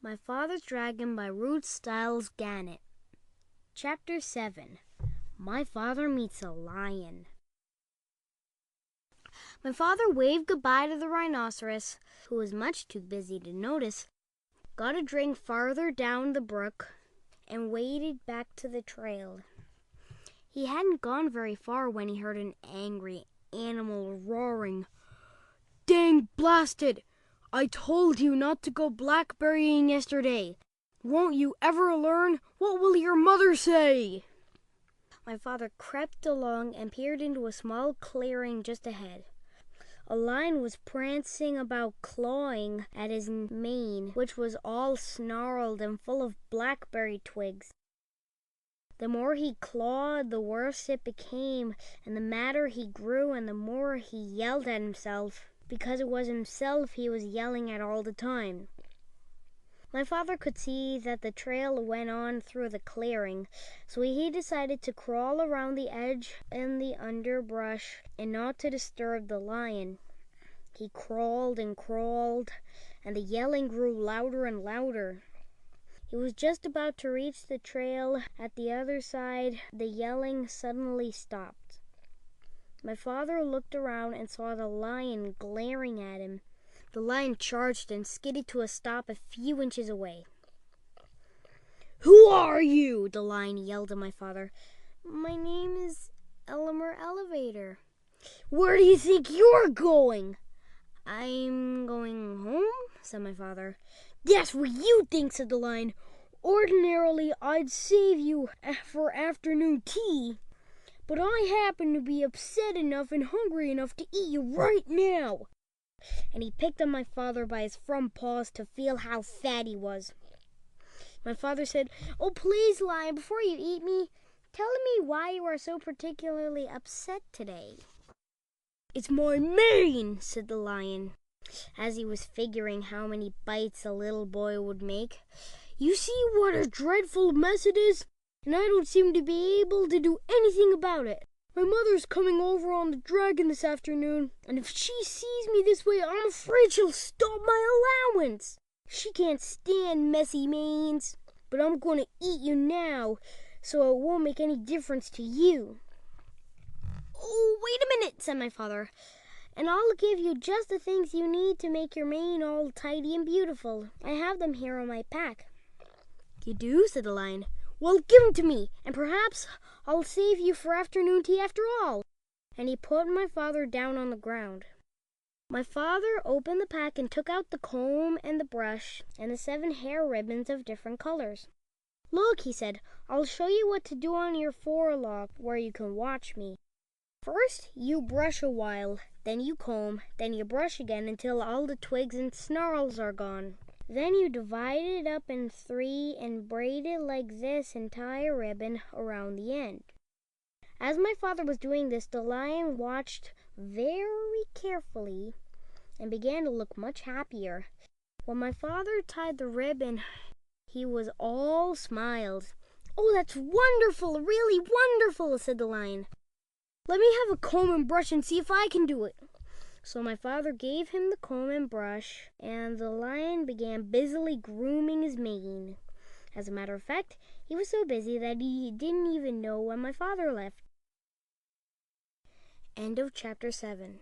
My Father's Dragon by Ruth Stiles Gannett. Chapter 7. My Father Meets a Lion. My father waved goodbye to the rhinoceros, who was much too busy to notice, got a drink farther down the brook, and waded back to the trail. He hadn't gone very far when he heard an angry animal roaring. "Dang blasted! I told you not to go blackberrying yesterday. Won't you ever learn? What will your mother say?" My father crept along and peered into a small clearing just ahead. A lion was prancing about, clawing at his mane, which was all snarled and full of blackberry twigs. The more he clawed, the worse it became, and the madder he grew, and the more he yelled at himself, because it was himself he was yelling at all the time. My father could see that the trail went on through the clearing, so he decided to crawl around the edge in the underbrush and not to disturb the lion. He crawled and crawled, and the yelling grew louder and louder. He was just about to reach the trail at the other side. The yelling suddenly stopped. My father looked around and saw the lion glaring at him. The lion charged and skidded to a stop a few inches away. "Who are you?" the lion yelled at my father. "My name is Elmer Elevator." "Where do you think you're going?" "I'm going home," said my father. "That's what you think," said the lion. "Ordinarily, I'd save you for afternoon tea, but I happen to be upset enough and hungry enough to eat you right now." And he picked up my father by his front paws to feel how fat he was. My father said, "Oh, please, lion, before you eat me, tell me why you are so particularly upset today." "It's my mane," said the lion, as he was figuring how many bites a little boy would make. "You see what a dreadful mess it is, and I don't seem to be able to do anything about it. My mother's coming over on the dragon this afternoon, and if she sees me this way, I'm afraid she'll stop my allowance. She can't stand messy manes, but I'm going to eat you now, so it won't make any difference to you." "Oh, wait a minute," said my father, "and I'll give you just the things you need to make your mane all tidy and beautiful. I have them here on my pack." "You do?" said the lion. "Well, give them to me, and perhaps I'll save you for afternoon tea after all." And he put my father down on the ground. My father opened the pack and took out the comb and the brush and the 7 hair ribbons of different colors. "Look," he said, "I'll show you what to do on your forelock where you can watch me. First, you brush a while, then you comb, then you brush again until all the twigs and snarls are gone. Then you divide it up in 3 and braid it like this and tie a ribbon around the end." As my father was doing this, the lion watched very carefully and began to look much happier. When my father tied the ribbon, he was all smiles. "Oh, that's wonderful, really wonderful," said the lion. "Let me have a comb and brush and see if I can do it." So my father gave him the comb and brush, and the lion began busily grooming his mane. As a matter of fact, he was so busy that he didn't even know when my father left. End of chapter 7.